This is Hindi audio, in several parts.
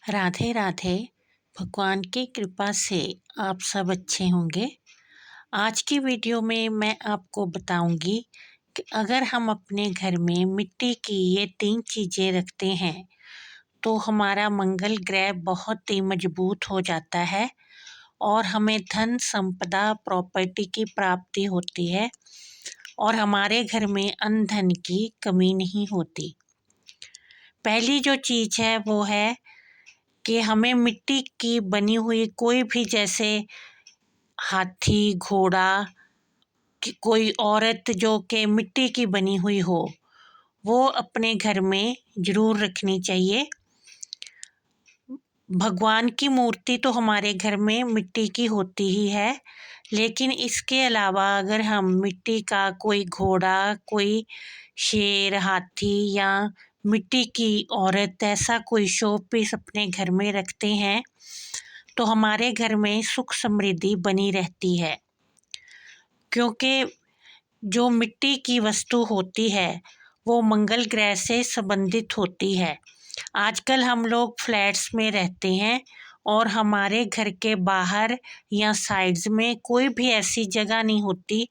राधे राधे। भगवान की कृपा से आप सब अच्छे होंगे। आज की वीडियो में मैं आपको बताऊंगी कि अगर हम अपने घर में मिट्टी की ये 3 चीज़ें रखते हैं तो हमारा मंगल ग्रह बहुत ही मजबूत हो जाता है और हमें धन संपदा प्रॉपर्टी की प्राप्ति होती है और हमारे घर में अन्न धन की कमी नहीं होती। पहली जो चीज़ है वो है कि हमें मिट्टी की बनी हुई कोई भी, जैसे हाथी, घोड़ा, कोई औरत जो कि मिट्टी की बनी हुई हो, वो अपने घर में ज़रूर रखनी चाहिए। भगवान की मूर्ति तो हमारे घर में मिट्टी की होती ही है, लेकिन इसके अलावा अगर हम मिट्टी का कोई घोड़ा, कोई शेर, हाथी या मिट्टी की औरत, ऐसा कोई शो पीस अपने घर में रखते हैं तो हमारे घर में सुख समृद्धि बनी रहती है। क्योंकि जो मिट्टी की वस्तु होती है वो मंगल ग्रह से संबंधित होती है। आजकल हम लोग फ्लैट्स में रहते हैं और हमारे घर के बाहर या साइड्स में कोई भी ऐसी जगह नहीं होती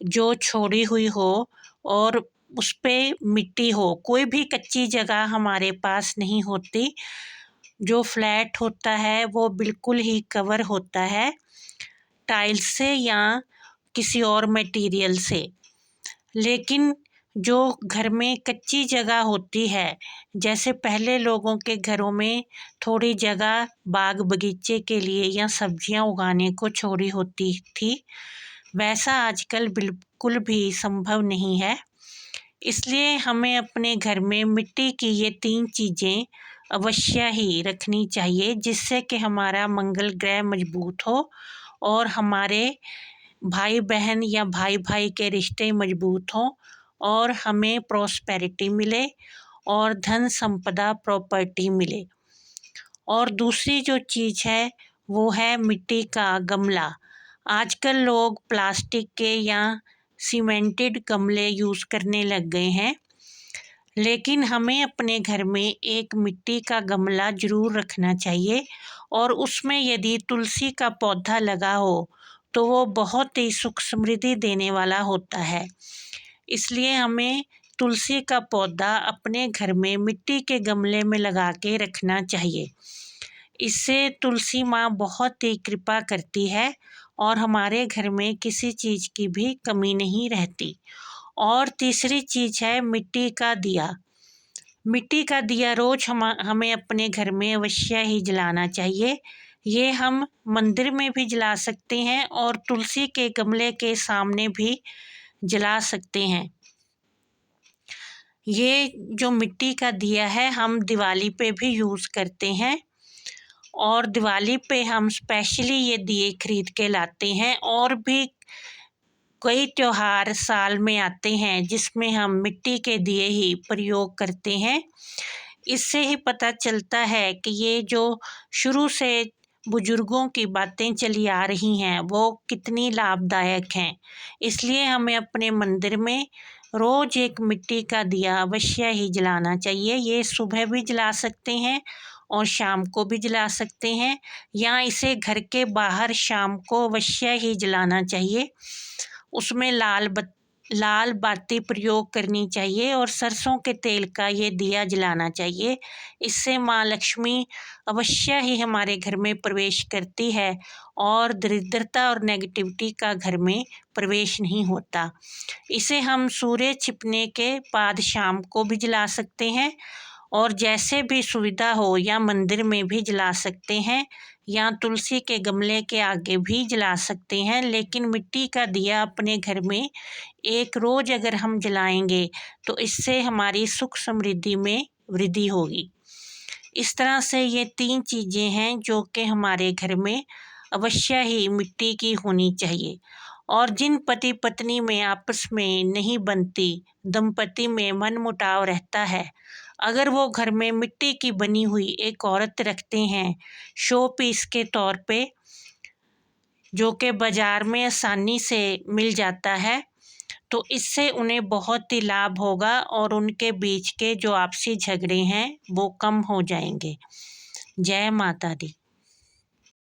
जो छोड़ी हुई हो और उस पे मिट्टी हो। कोई भी कच्ची जगह हमारे पास नहीं होती। जो फ्लैट होता है वो बिल्कुल ही कवर होता है टाइल्स से या किसी और मटेरियल से। लेकिन जो घर में कच्ची जगह होती है, जैसे पहले लोगों के घरों में थोड़ी जगह बाग बगीचे के लिए या सब्जियां उगाने को छोड़ी होती थी, वैसा आजकल बिल्कुल भी संभव नहीं है। इसलिए हमें अपने घर में मिट्टी की ये 3 चीज़ें अवश्य ही रखनी चाहिए, जिससे कि हमारा मंगल ग्रह मजबूत हो और हमारे भाई बहन या भाई भाई के रिश्ते मजबूत हों और हमें प्रॉस्पेरिटी मिले और धन संपदा प्रॉपर्टी मिले। और दूसरी जो चीज़ है वो है मिट्टी का गमला। आजकल लोग प्लास्टिक के या सीमेंटेड गमले यूज़ करने लग गए हैं, लेकिन हमें अपने घर में एक मिट्टी का गमला ज़रूर रखना चाहिए और उसमें यदि तुलसी का पौधा लगा हो तो वो बहुत ही सुख समृद्धि देने वाला होता है। इसलिए हमें तुलसी का पौधा अपने घर में मिट्टी के गमले में लगा के रखना चाहिए। इससे तुलसी माँ बहुत ही कृपा करती है और हमारे घर में किसी चीज़ की भी कमी नहीं रहती। और तीसरी चीज़ है मिट्टी का दिया। मिट्टी का दिया रोज़ हमें अपने घर में अवश्य ही जलाना चाहिए। ये हम मंदिर में भी जला सकते हैं और तुलसी के गमले के सामने भी जला सकते हैं। ये जो मिट्टी का दिया है हम दिवाली पे भी यूज़ करते हैं और दिवाली पे हम स्पेशली ये दिए खरीद के लाते हैं। और भी कई त्योहार साल में आते हैं जिसमें हम मिट्टी के दिए ही प्रयोग करते हैं। इससे ही पता चलता है कि ये जो शुरू से बुजुर्गों की बातें चली आ रही हैं वो कितनी लाभदायक हैं। इसलिए हमें अपने मंदिर में रोज़ एक मिट्टी का दिया अवश्य ही जलाना चाहिए। ये सुबह भी जला सकते हैं और शाम को भी जला सकते हैं, या इसे घर के बाहर शाम को अवश्य ही जलाना चाहिए। उसमें लाल बाती प्रयोग करनी चाहिए और सरसों के तेल का ये दिया जलाना चाहिए। इससे माँ लक्ष्मी अवश्य ही हमारे घर में प्रवेश करती है और दरिद्रता और नेगेटिविटी का घर में प्रवेश नहीं होता। इसे हम सूर्य छिपने के बाद शाम को भी जला सकते हैं और जैसे भी सुविधा हो, या मंदिर में भी जला सकते हैं या तुलसी के गमले के आगे भी जला सकते हैं। लेकिन मिट्टी का दिया अपने घर में एक रोज़ अगर हम जलाएंगे तो इससे हमारी सुख समृद्धि में वृद्धि होगी। इस तरह से ये 3 चीज़ें हैं जो कि हमारे घर में अवश्य ही मिट्टी की होनी चाहिए। और जिन पति पत्नी में आपस में नहीं बनती, दंपति में मनमुटाव रहता है, अगर वो घर में मिट्टी की बनी हुई एक औरत रखते हैं शो पीस के तौर पे, जो कि बाज़ार में आसानी से मिल जाता है, तो इससे उन्हें बहुत ही लाभ होगा और उनके बीच के जो आपसी झगड़े हैं वो कम हो जाएंगे। जय माता दी।